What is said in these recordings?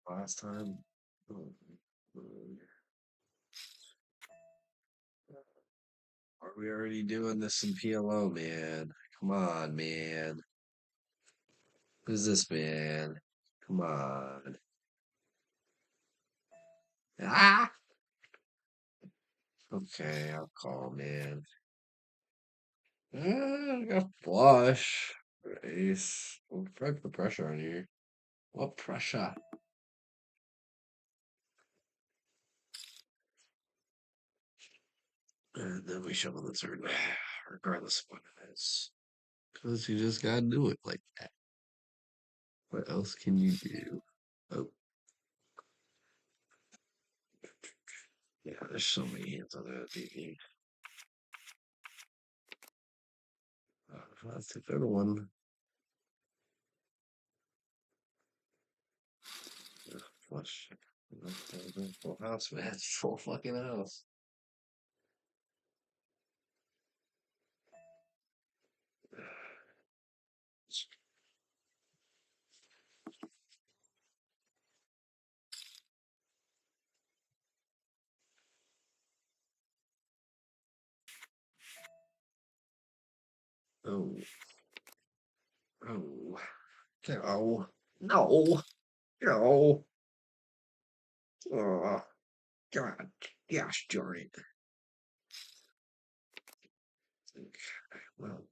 last time. Oh, are we already doing this in PLO, man? Come on, man. Who's this man? Come on. Ah! Okay, I'll call, man. I got flush. Ace. We'll probably put pressure on you. What pressure? And then we shuffle the turn, regardless of what it is. Because you just gotta do it like that. What else can you do? Oh, yeah, there's so many hands on that BB. That's the third one. Flush. Full house, man. Full fucking house. Oh, oh, no, no, no. Oh, God, gosh darn it. Okay, well,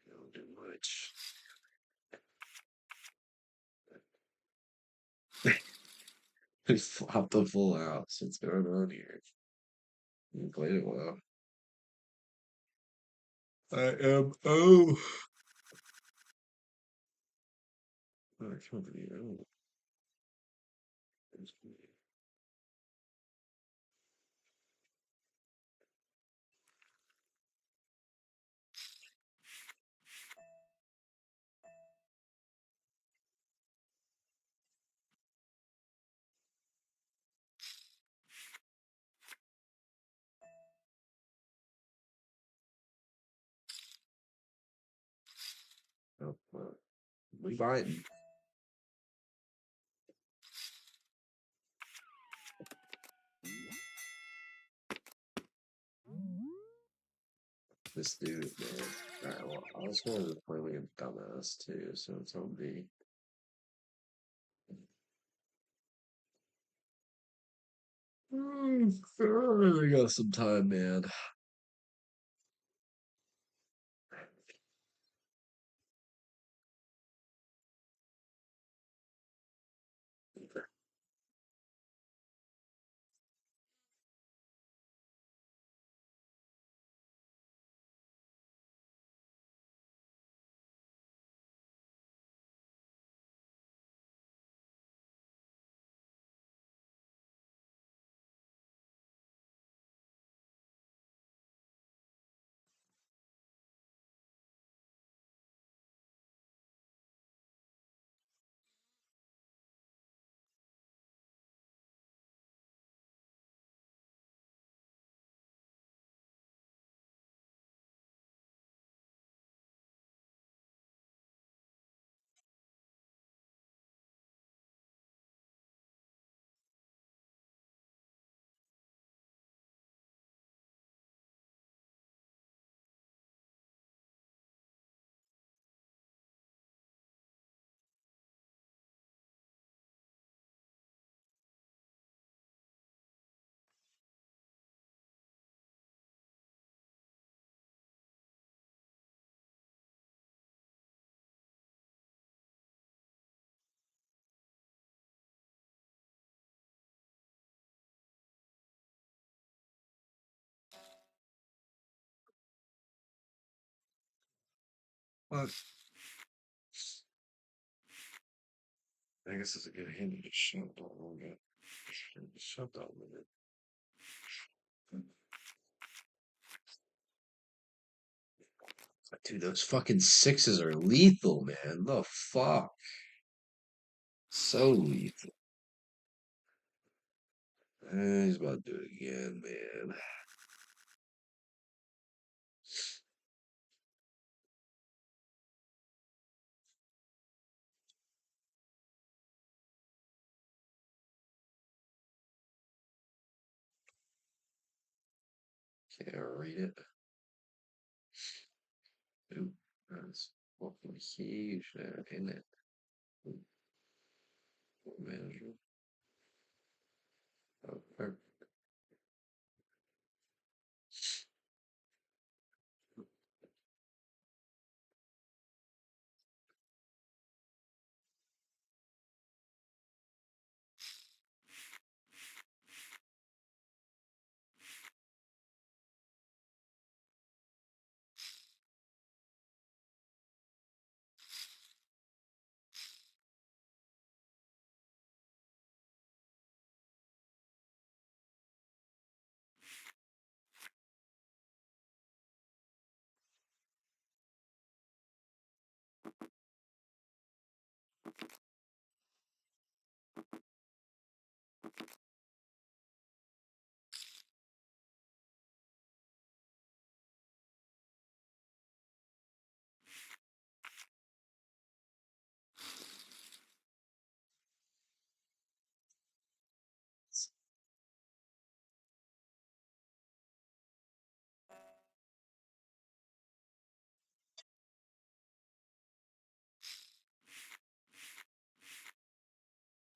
don't do much. We flopped the full house. What's going on here? You played it well. I am. Oh, company. Oh, oh, well, we biting. This dude, man. Alright, well, I was going to play like a dumbass too, so it's on me. I got some time, man. But I guess it's a good hand to just shut down a little bit. Shut down a minute. Dude, those fucking sixes are lethal, man. The fuck? So lethal. He's about to do it again, man. Can't read it. Ooh, that's fucking huge there, isn't it? Ooh, manager. Oh,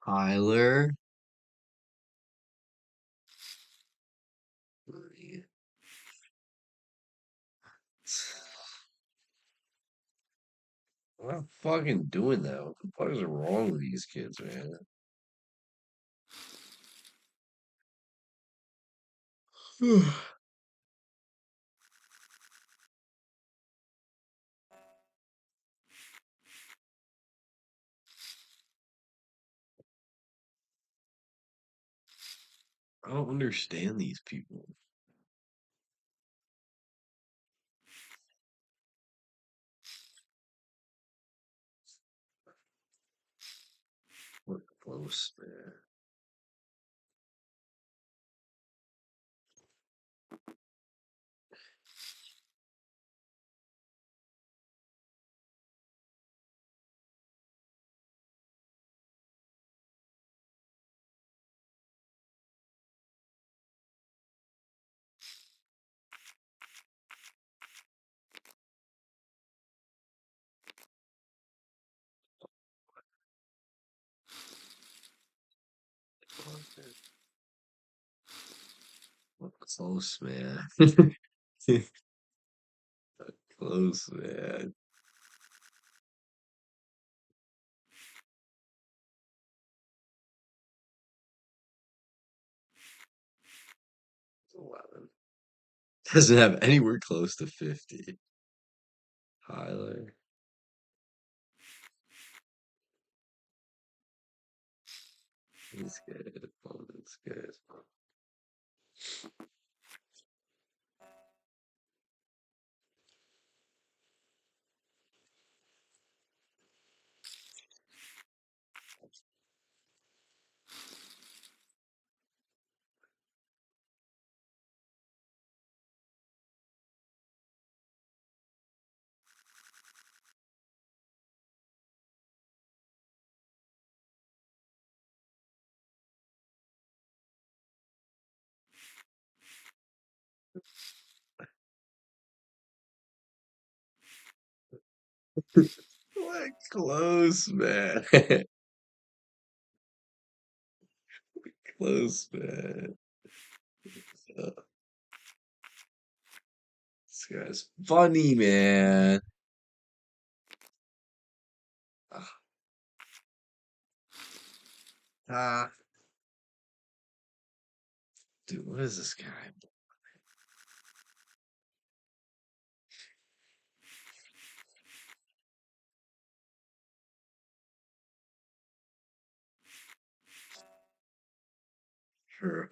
Tyler. I'm not fucking doing that. What the fuck is wrong with these kids, man? I don't understand these people. We're close, man. We're close, man. Close, man. It's 11. Doesn't have anywhere close to 50. Tyler. He's good. Bowman's good. What close, man. Close, man. Uh, this guy's funny, man. Ah, dude, what is this guy? Bro?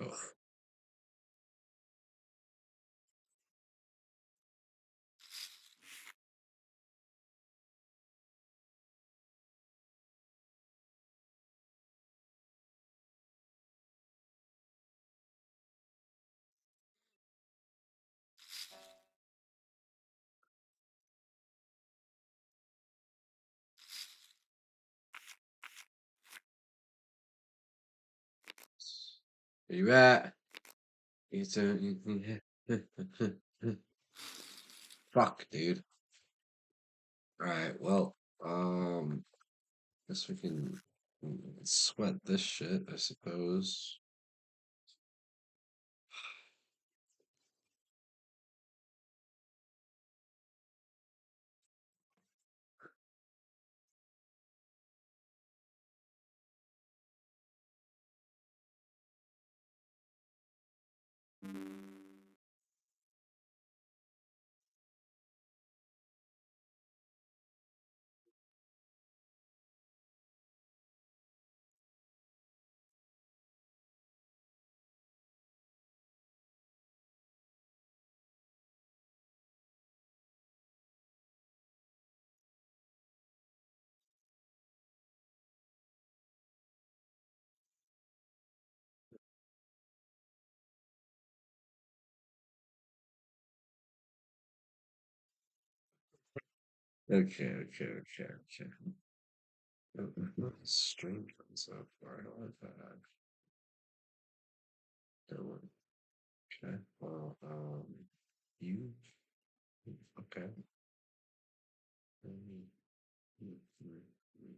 Where you at? It's Fuck, dude. Alright, well, guess we can sweat this shit, I suppose. Okay. Strange one so far. I don't like that. That one. Okay. Well, you. Okay. Mm, mm, mm, mm.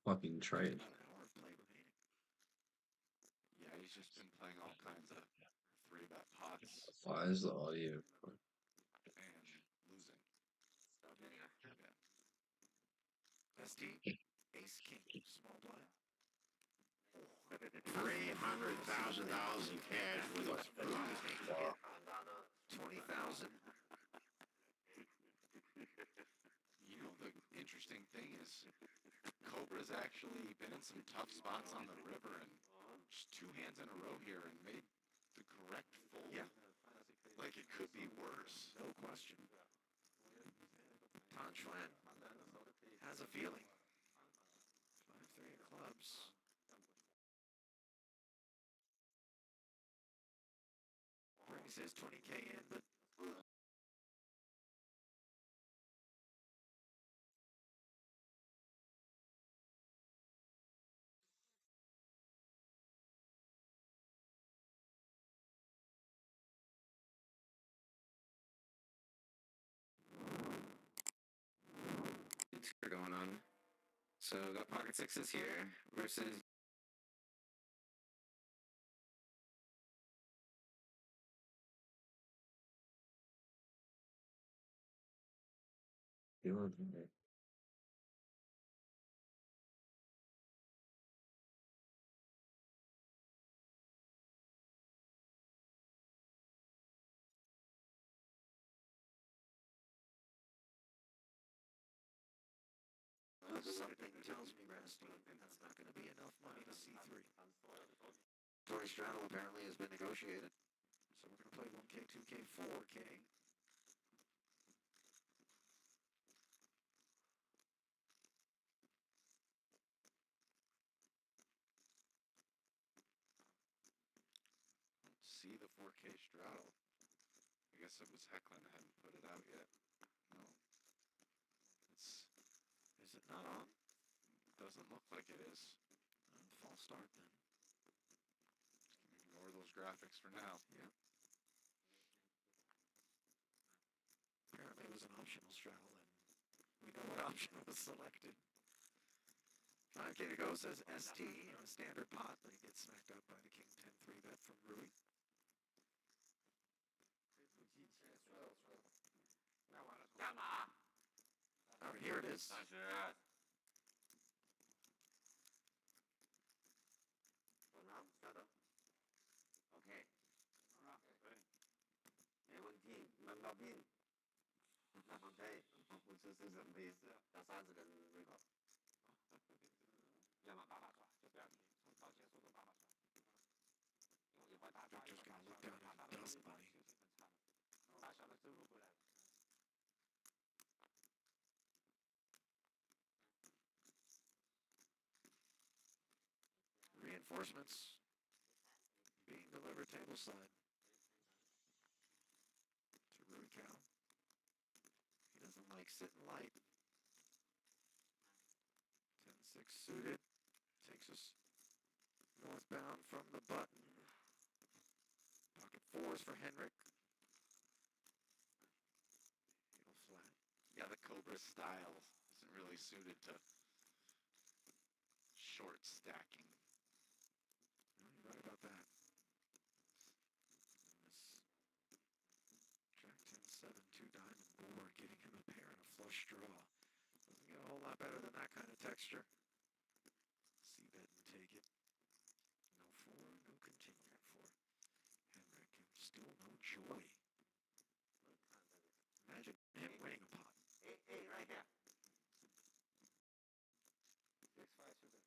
Fucking trade. Yeah, he's just been playing all kinds of three bet pots Why is the audio? and losing. Yeah. SD, Ace King, small blind. $300,000 in cash with us. 20,000. You know, the interesting thing is Cobra's actually been in some tough spots on the river and just two hands in a row here and made the correct fold. Yeah. Like it could be worse. No question. Tan Chuan has a feeling. 5-3 of clubs. Brings his 20K in, but going on. So got pocket sixes here versus something tells me, Rusty, that's not going to be enough money to C3. Tory straddle apparently has been negotiated. So we're going to play 1K, 2K, 4K. See the 4K straddle. I guess it was heckling. I hadn't put it out yet. No. It's Is it not on? doesn't look like it is. False start then. Ignore those graphics for now. Yeah. Apparently it was an optional straddle, and we know what option was selected. 5K to go, says ST in a standard pot, but he gets smacked up by the King 10-3 bet from Rui. All right, here it is. Victor's gonna look down at Dust Bunny. Reinforcements being delivered tableside to Rui Cow. He doesn't like sitting light. 10-6 suited. Takes us northbound from the button. Pocket fours for Henrik. Heel flat. Yeah, the Cobra style isn't really suited to short stacking. You're right about that. Track 10-7, 2 diamond board, getting him a pair and a flush draw. Doesn't get a whole lot better than that kind of texture. See bet and take it. No four, no continuing for Henrik, and still no joy. Imagine him winning a pot. Hey, right here. 6-5 suited.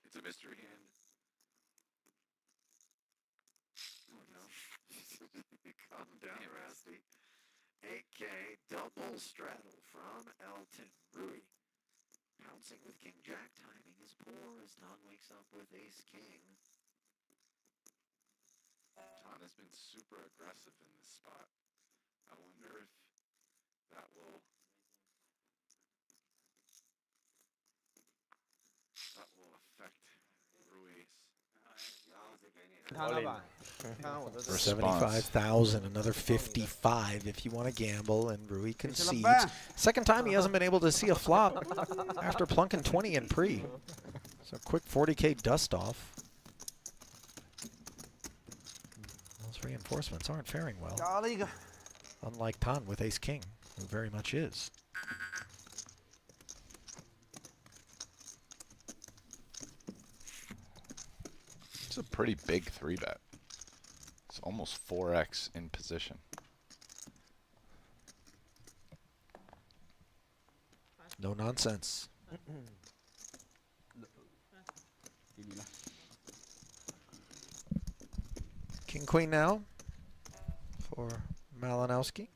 It's a mystery hand. Oh no. Calm down, Rusty. 8K double straddle from Elton. Rui pouncing with King Jack. Timing is poor as Ton wakes up with Ace King. Ton has been super aggressive in this spot. I wonder if that will affect Ruiz. For 75,000, another 55 if you want to gamble, and Rui concedes. Second time he hasn't been able to see a flop after plunking 20 in pre. So quick 40K dust off. Those reinforcements aren't faring well. Unlike Tan with Ace King, who very much is. It's a pretty big 3-bet. It's almost 4x in position. No nonsense. King Queen now for Malinowski.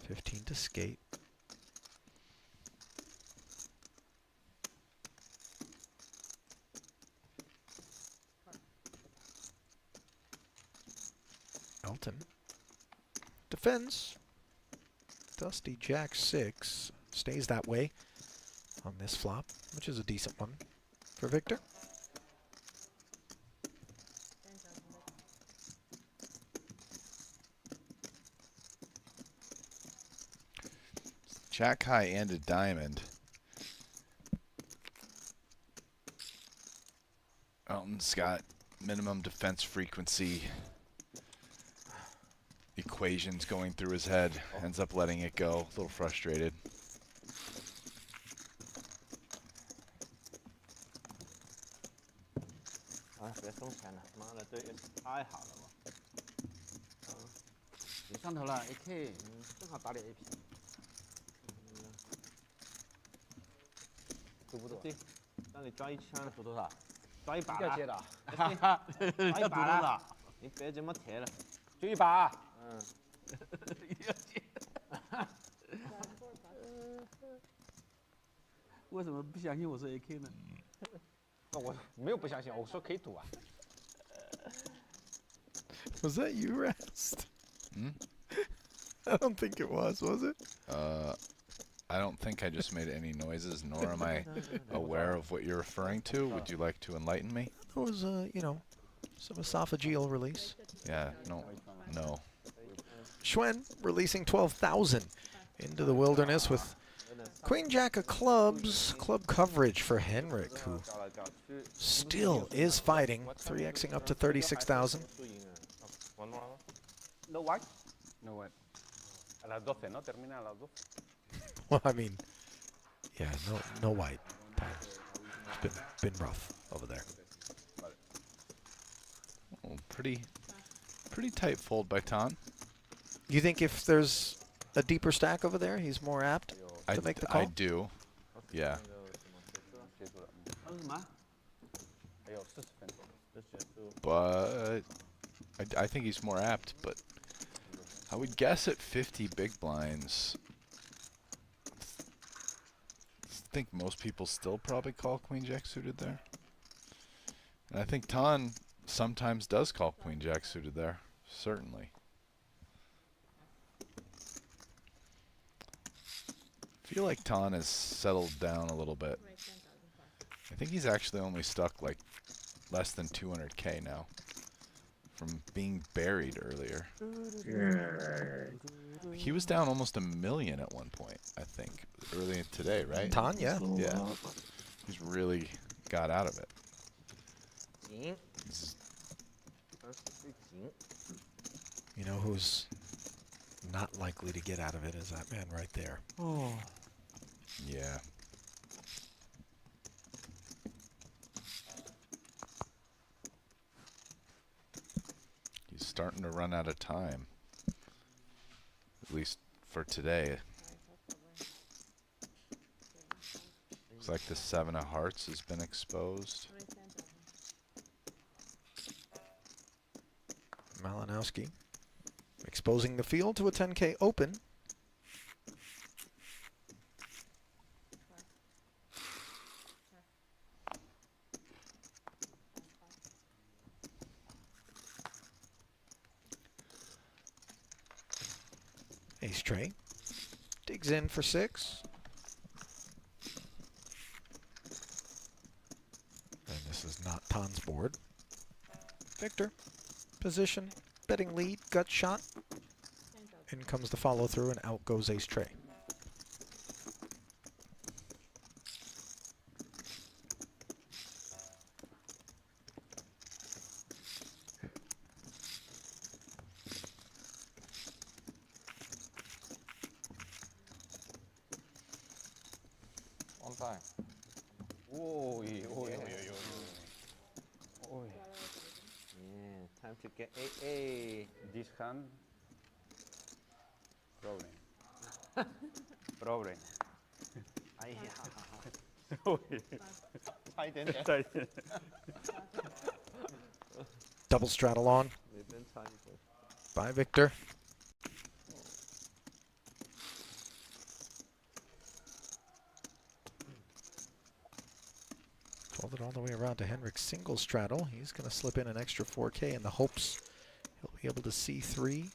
$15 to skate. Elton defends. Dusty Jack 6 stays that way on this flop, which is a decent one for Victor. Jack high and a diamond. Elton's got minimum defense frequency equations going through his head. Ends up letting it go. A little frustrated. Was that you, Rest? Hmm? I don't think it was it? I don't think I just made any noises, nor am I aware of what you're referring to. Would you like to enlighten me? There was some esophageal release. Yeah, no. Schwen releasing 12,000 into the wilderness with Queen Jack of clubs. Club coverage for Henrik, who still is fighting. 3xing up to 36,000. No white? No white. A las 12, ¿no? Termina a las 12. Well, I mean, yeah, no white. It's been rough over there. Oh, pretty tight fold by Ton. You think if there's a deeper stack over there, he's more apt to make the call? I do. Yeah. But I think he's more apt, but I would guess at 50 big blinds, I think most people still probably call Queen Jack suited there. And I think Ton sometimes does call Queen Jack suited there, certainly. I feel like Ton has settled down a little bit. I think he's actually only stuck like less than 200K now from being buried earlier. He was down almost $1 million at one point, I think, early today, right? Ton, yeah. Yeah. He's really got out of it. You know who's not likely to get out of it is that man right there. Oh. Yeah. He's starting to run out of time. At least for today. Looks like the 7 of hearts has been exposed. Malinowski exposing the field to a 10K open. Ace tray. Digs in for 6. And this is not Ton's board. Victor. Position. Betting lead. Gut shot. In comes the follow through and out goes ace tray. On time. Oy, oy, oy, oy, oy. Yeah, time to get a. This hand. Problem. Problem. Double straddle on by Victor. Fold it all the way around to Henrik's single straddle. He's going to slip in an extra 4K in the hopes he'll be able to see 3.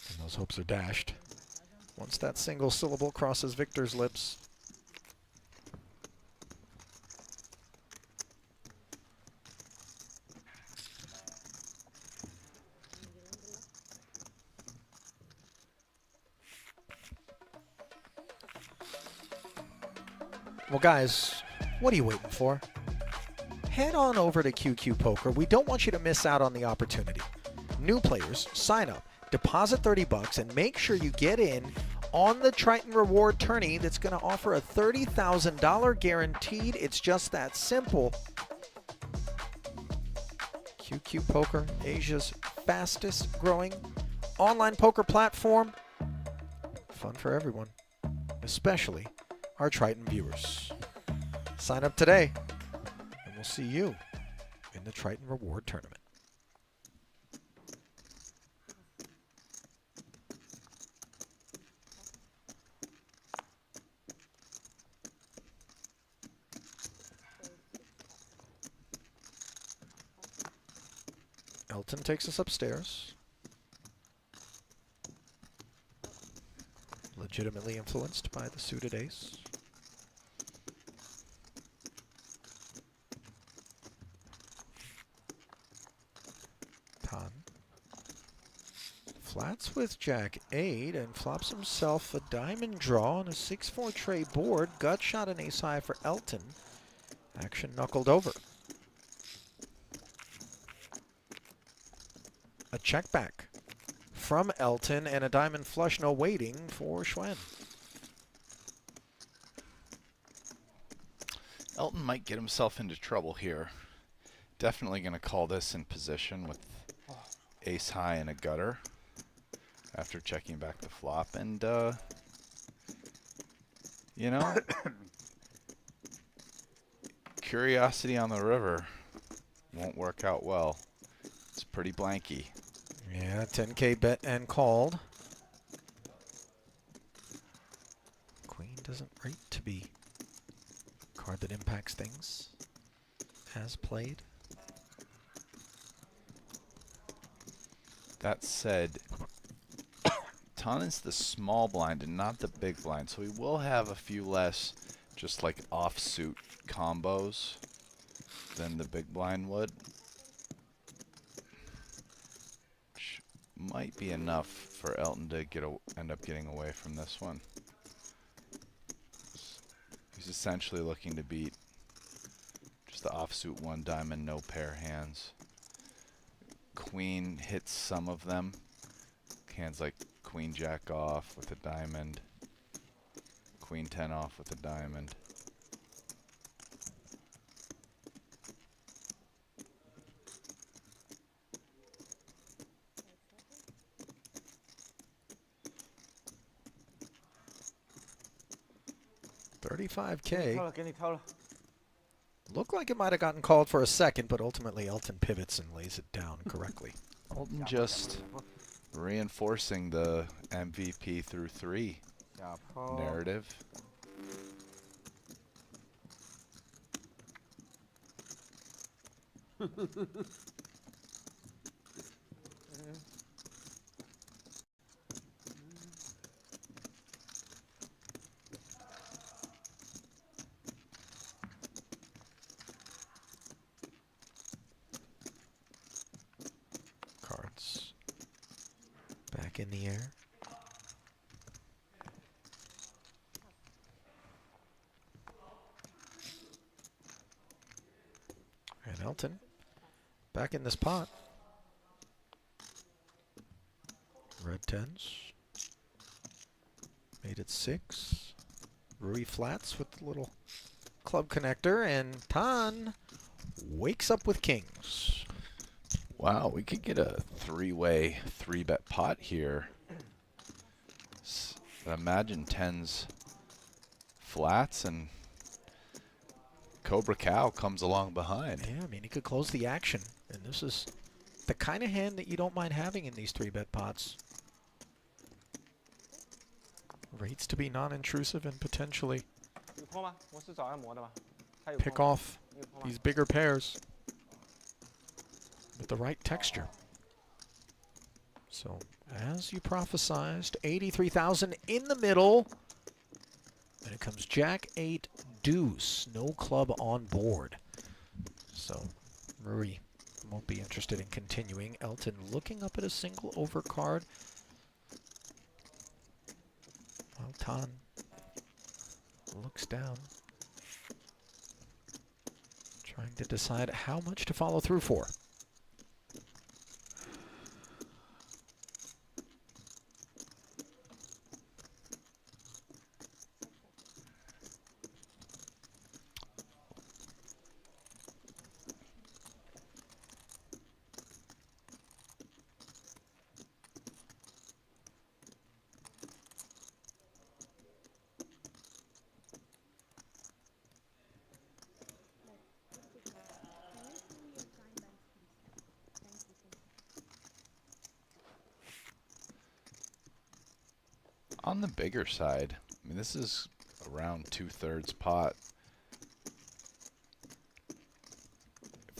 And those hopes are dashed. Once that single syllable crosses Victor's lips, well, guys, what are you waiting for? Head on over to QQ Poker. We don't want you to miss out on the opportunity. New players, sign up, deposit $30, and make sure you get in on the Triton Reward Tourney that's going to offer a $30,000 guaranteed. It's just that simple. QQ Poker, Asia's fastest growing online poker platform. Fun for everyone, especially our Triton viewers. Sign up today, and we'll see you in the Triton Reward Tournament. Elton takes us upstairs. Legitimately influenced by the suited ace. Tan. Flats with Jack 8 and flops himself a diamond draw on a 6-4 tray board. Gut shot an ace high for Elton. Action knuckled over. A check back from Elton and a diamond flush, no waiting for Schwen. Elton might get himself into trouble here. Definitely going to call this in position with ace high and a gutter after checking back the flop. And, you know, curiosity on the river won't work out well. It's pretty blanky. Yeah, 10K bet and called. Queen doesn't rate to be a card that impacts things as played. That said, Tan is the small blind and not the big blind, so he will have a few less just like offsuit combos than the big blind would. Which might be enough for Elton to end up getting away from this one. He's essentially looking to beat just the offsuit one diamond, no pair hands. Queen hits some of them. Hands like Queen Jack off with a diamond. Queen 10 off with a diamond. $35K. Looked like it might have gotten called for a second, but ultimately Elton pivots and lays it down correctly. Elton just reinforcing the MVP through 3 narrative. Cards back in the air. And Elton back in this pot. Red tens. Made it 6. Rui flats with the little club connector, and Tan wakes up with kings. Wow, we could get a 3-way 3-bet pot here. Imagine 10s flats and Cobra Cow comes along behind. Yeah, I mean, he could close the action. And this is the kind of hand that you don't mind having in these 3-bet pots. Rates to be non-intrusive and potentially pick off these bigger pairs with the right texture. So, as you prophesized, 83,000 in the middle. And it comes Jack 8 deuce, no club on board. So, Rui won't be interested in continuing. Elton looking up at a single over card. Well, Tan looks down, trying to decide how much to follow through for. On the bigger side, I mean, this is around 2/3 pot.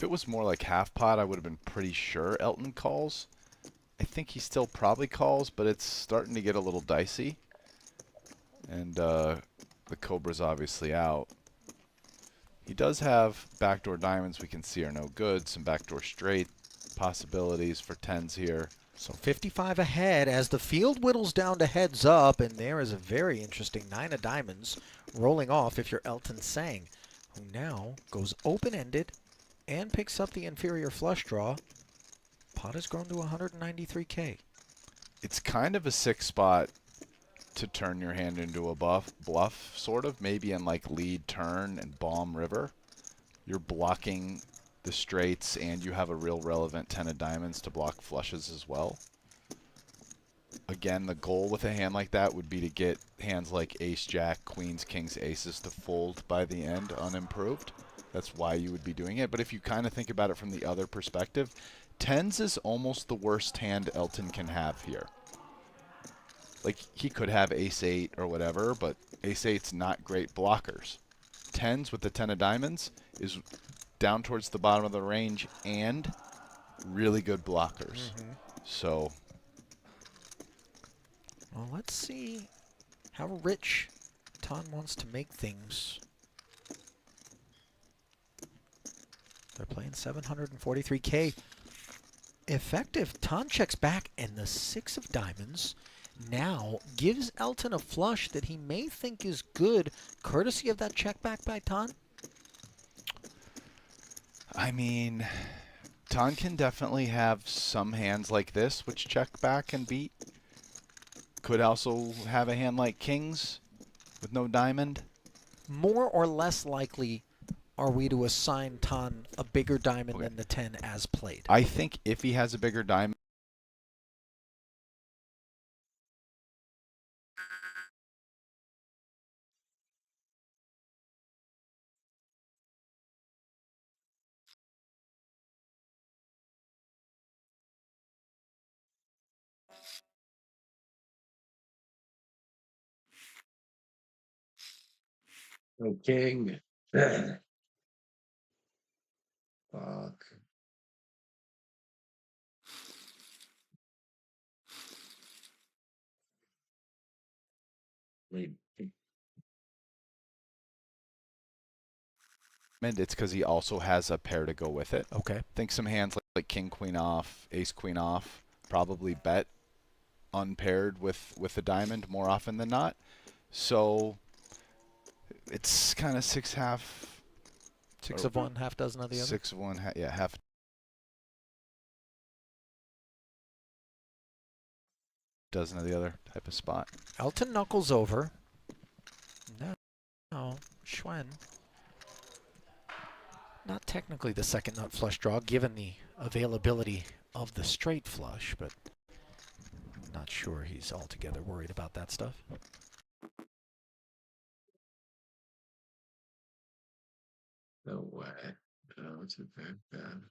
If it was more like half pot, I would have been pretty sure Elton calls. I think he still probably calls, but it's starting to get a little dicey. And the Cobra's obviously out. He does have backdoor diamonds we can see are no good. Some backdoor straight possibilities for tens here. So 55 ahead as the field whittles down to heads up, and there is a very interesting 9 of diamonds rolling off if you're Elton Sang, who now goes open-ended and picks up the inferior flush draw. Pot has grown to 193K. It's kind of a sick spot to turn your hand into a bluff, sort of. Maybe in like lead turn and bomb river. You're blocking the straights, and you have a real relevant 10 of diamonds to block flushes as well. Again, the goal with a hand like that would be to get hands like ace, jack, queens, kings, aces to fold by the end unimproved. That's why you would be doing it. But if you kind of think about it from the other perspective, tens is almost the worst hand Elton can have here. Like, he could have ace 8 or whatever, but ace 8's not great blockers. Tens with the 10 of diamonds is down towards the bottom of the range and really good blockers. So, Well, let's see how rich Ton wants to make things. They're playing 743K. Effective. Ton checks back, and the 6 of diamonds now gives Elton a flush that he may think is good, courtesy of that check back by Ton. I mean, Ton can definitely have some hands like this, which check back and beat. Could also have a hand like kings with no diamond. More or less likely are we to assign Ton a bigger diamond than the 10 as played? I think if he has a bigger diamond, No king. Fuck. Wait. it's because he also has a pair to go with it. Okay. Think some hands like king, queen off, ace, queen off, probably bet unpaired with a diamond more often than not. So it's kind of 6 half. 6 of one, half dozen of the other? 6 of one, yeah, half dozen of the other type of spot. Elton knuckles over. Now, Schwen. Not technically the second nut flush draw, given the availability of the straight flush, but not sure he's altogether worried about that stuff. No way. No, it's okay. Bad.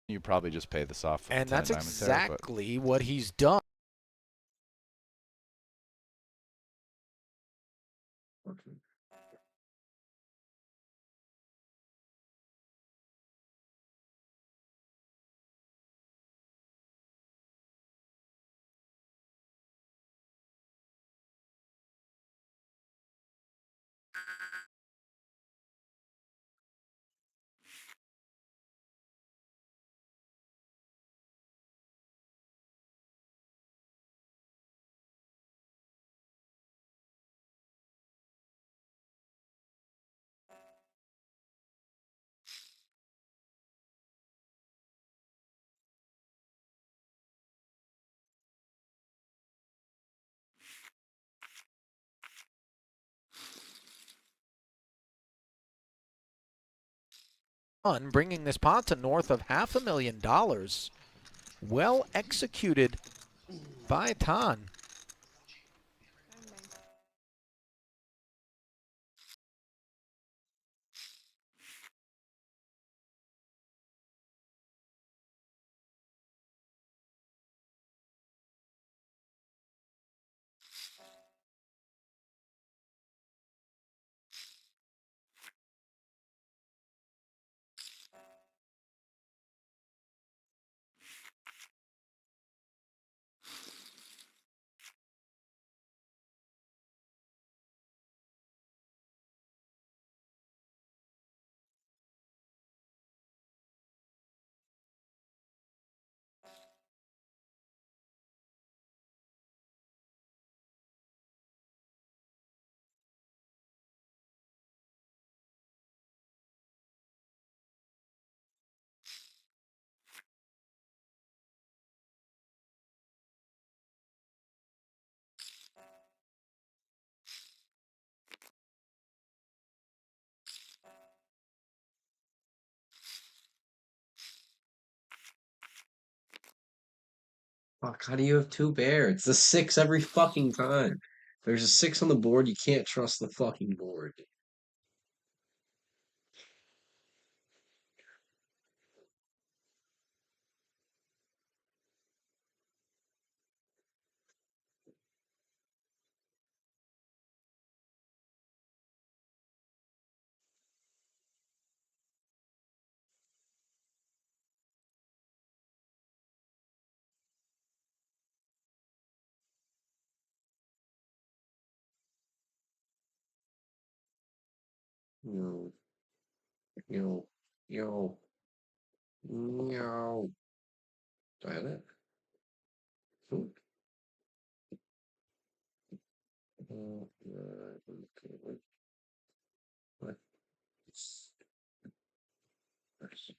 You probably just pay this off. And that's exactly exactly what he's done. Okay. Bringing this pot to north of $500,000. Well executed by Ton. Fuck, how do you have two bear? It's the six every fucking time. There's a six on the board, you can't trust the fucking board. Yo, yo, yo, yo. Do I have it? Ooh. Okay, what? Nice. Nice.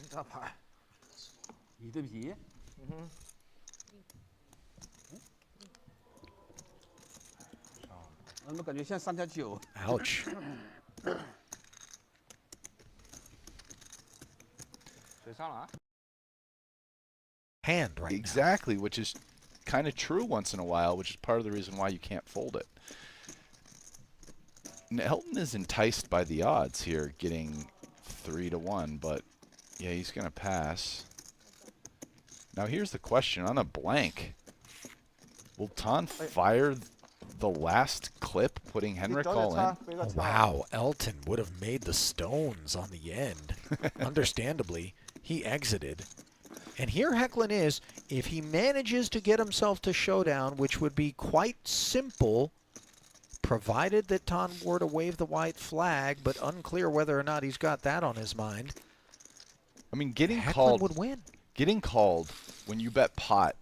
大牌，你的皮，怎么感觉像3条9？ Ouch. 水上了啊！ Hand right now. Exactly, which is kind of true once in a while, which is part of the reason why you can't fold it. Elton is enticed by the odds here, getting 3-1, but yeah, he's going to pass. Now here's the question. On a blank, will Ton fire the last clip, putting Henrik all in? Oh, wow, Elton would have made the stones on the end. Understandably, he exited. And here Hecklin is, if he manages to get himself to showdown, which would be quite simple, provided that Ton were to wave the white flag, but unclear whether or not he's got that on his mind. I mean, getting Hecklin called would win. Getting called when you bet pot,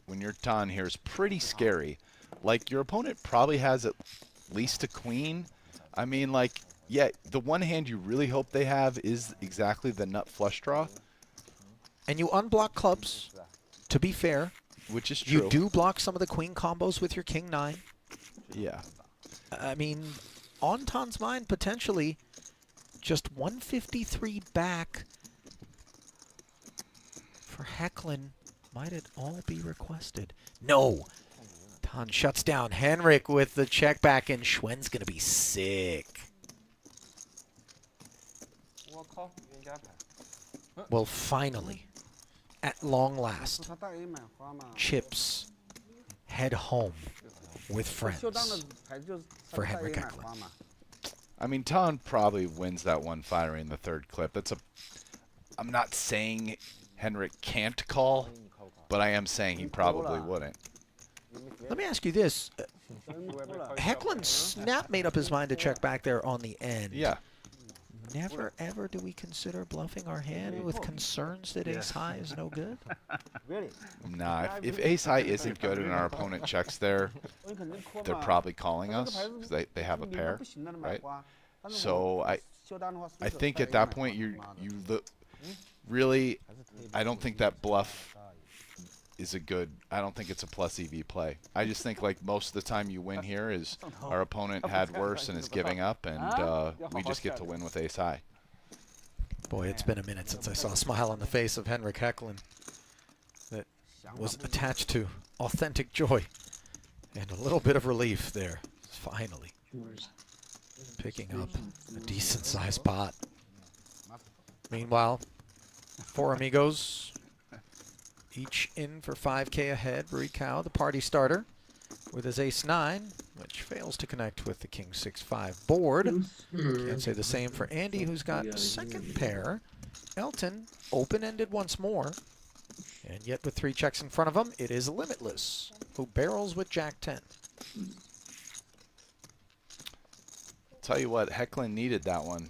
when you're Ton here, is pretty scary. Like, your opponent probably has at least a queen. I mean, like, yeah, the one hand you really hope they have is exactly the nut flush draw. And you unblock clubs, to be fair. Which is true. You do block some of the queen combos with your king 9. Yeah. I mean, on Ton's mind, potentially just 153 back for Hecklin. Might it all be requested? No. Ton shuts down Henrik with the check back, and Schwen's going to be sick. Well, finally, at long last, chips head home with friends for Henrik Hecklin. I mean, Ton probably wins that one firing the third clip. I'm not saying Henrik can't call, but I am saying he probably wouldn't. Let me ask you this. Hecklin snap made up his mind to check back there on the end. Yeah. Never, ever do we consider bluffing our hand with concerns that ace high is no good? Nah, if ace high isn't good and our opponent checks there, they're probably calling us because they have a pair, right? So I think at that point really, I don't think that bluff is I don't think it's a plus EV play. I just think like most of the time you win here is our opponent had worse and is giving up, and we just get to win with ace high. Boy, it's been a minute since I saw a smile on the face of Henrik Hecklin that was attached to authentic joy and a little bit of relief there, finally. Picking up a decent-sized pot. Meanwhile, four amigos, each in for 5K ahead. Cow, the party starter, with his ace-9, which fails to connect with the king 6-5 board. Can't say the same for Andy, who's got a second pair. Elton, open-ended once more. And yet with 3 checks in front of him, it is Limitless, who barrels with Jack-10. Tell you what, Hecklin needed that one.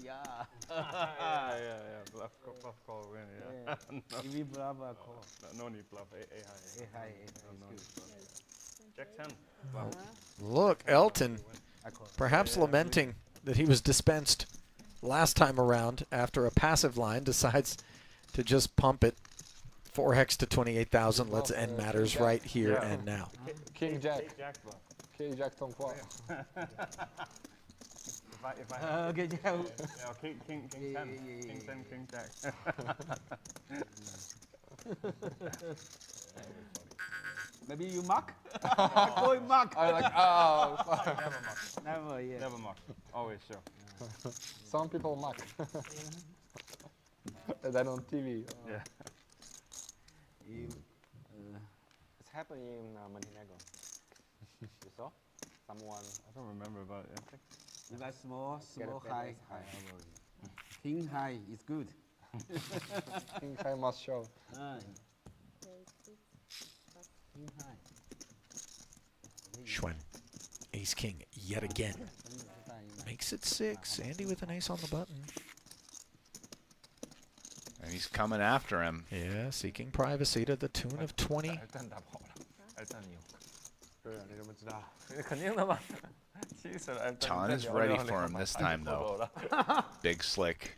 yeah. Yeah. Bluff call win. Yeah. No. If we bluff a call. No need bluff. A high. A high. No It's need good. bluff. Jack 10. Bluff. Look, Elton I call. perhaps lamenting that he was dispensed last time around after a passive line decides to just pump it. 4 hex to 28,000. Let's end matters right here and now. King Jack. Jack bluff. King Jack don't call. If I Okay, yeah. yeah, King 10. Yeah. King 10, King Jack. Maybe you mark? Going mark. I like, oh, sorry. Never mock. Never, yeah. Never mock. Always show. Some people mock. And then on TV. Yeah. It's happened in Montenegro. You saw? Someone. I don't remember, but I think. You got small, Get a high, bit less high. King high is good. King High must show. King high. Schwen, ace king yet again. Makes it 6. Andy with an ace on the button. And he's coming after him. Yeah, seeking privacy to the tune of 20. 일단 다跑了. 일단 이. 对啊，你怎么知道？肯定的嘛. 일단 Ton is ready for him this time, though. Big slick.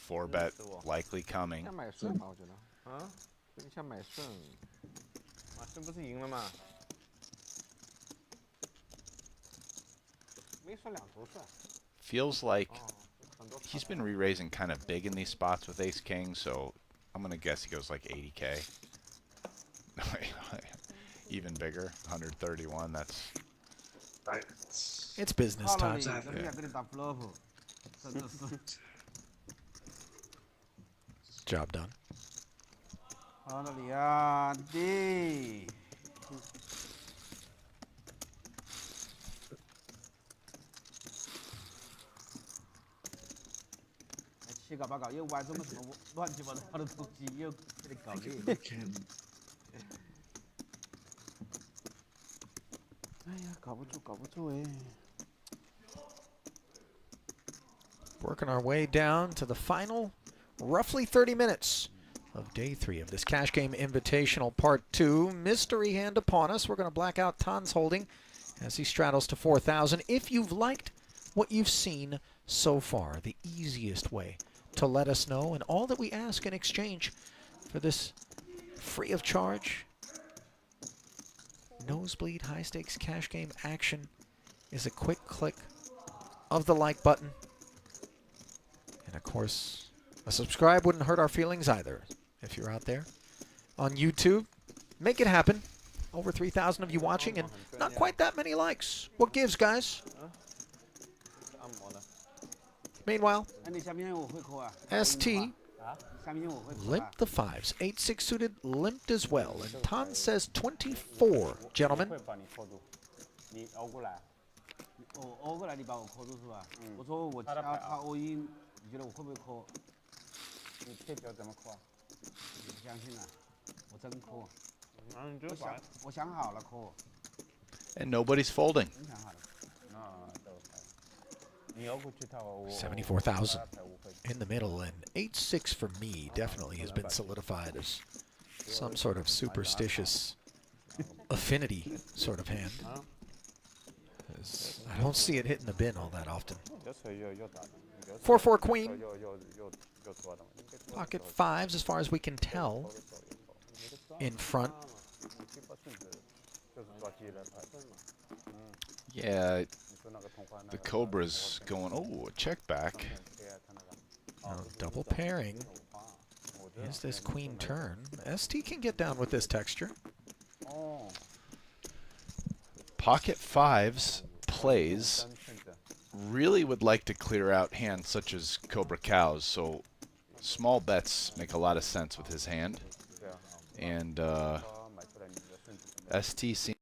4-bet likely coming. 像买顺吧，我觉得。啊？有点像买顺。马顺不是赢了吗？没算两头算。 Feels like 很多。 he's been re-raising kind of big in these spots with ace king, so I'm going to guess he goes like 80K. Even bigger, 131. That's It's business time. 怎么想跟你打 flop？ 真的是。 Job done. 好那里啊，弟。七搞八搞又玩这么什么乱七八糟的东西，又给你搞累。 哎呀，搞不住哎。 Working our way down to the final roughly 30 minutes of day 3 of this Cash Game Invitational Part 2. Mystery hand upon us. We're going to black out Tan's holding as he straddles to 4,000. If you've liked what you've seen so far, the easiest way to let us know, and all that we ask in exchange for this free of charge nosebleed high stakes cash game action is a quick click of the like button. And of course, a subscribe wouldn't hurt our feelings either. If you're out there on YouTube, make it happen. Over 3,000 of you watching and not quite that many likes. What gives, guys? Meanwhile, 那你下面我会扣啊。 ST 下面我会扣啊。 limped the 5s. 8-6 suited limped as well. And Tan says 24, gentlemen. 会把你扣住，你熬过来。我欧过来，你把我扣住是吧？我说我他 all in，你觉得我会不会扣？你配表怎么扣啊？你不相信啊？我真扣。你就把。我想好了扣。 and nobody's folding. 真想好了。 74,000 in the middle, and 8-6 for me definitely has been solidified as some sort of superstitious affinity sort of hand. As I don't see it hitting the bin all that often. 4-4 queen. Pocket 5s as far as we can tell in front. Yeah, the Cobra's going, oh, a check back. Now, double pairing. Is this queen turn? ST can get down with this texture. Pocket 5s plays really would like to clear out hands such as Cobra Cows, so small bets make a lot of sense with his hand. And ST seems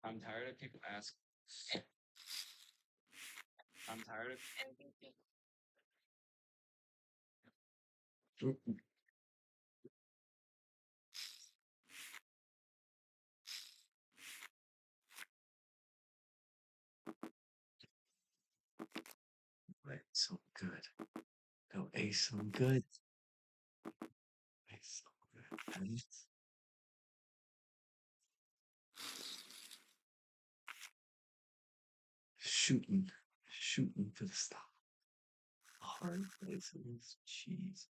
I'm tired of people ask. I'm tired of. Right, so good. No, Ace, so good. Ace, so good. Ace. Shooting for the stop. Hard places, Jesus.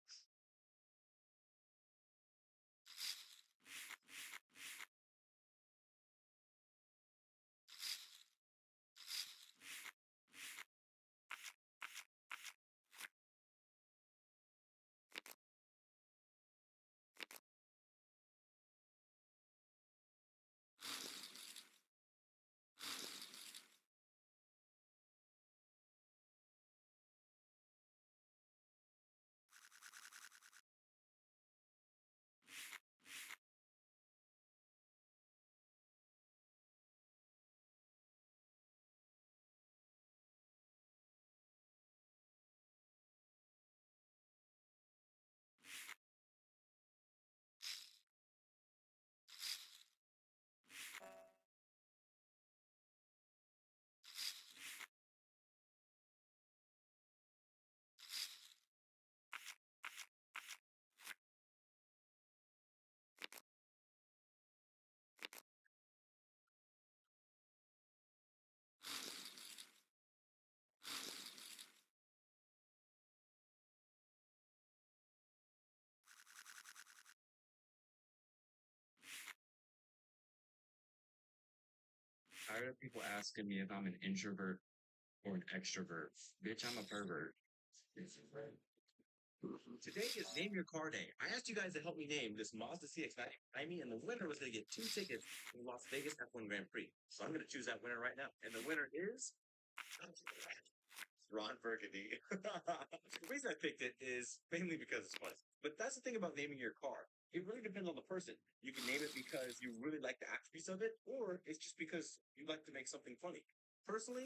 Tired of people asking me if I'm an introvert or an extrovert. Bitch, I'm a pervert. Today is Name Your Car Day. I asked you guys to help me name this Mazda CX-90 behind me, and the winner was going to get 2 tickets to the Las Vegas F1 Grand Prix. So I'm going to choose that winner right now. And the winner is Ron Burgundy. The reason I picked it is mainly because it's fun. But that's the thing about naming your car. It really depends on the person. You can name it because you really like the attributes of it, or it's just because you like to make something funny. Personally,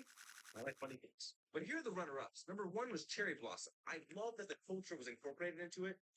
I like funny things. But here are the runner-ups. Number 1 was Cherry Blossom. I love that the culture was incorporated into it, but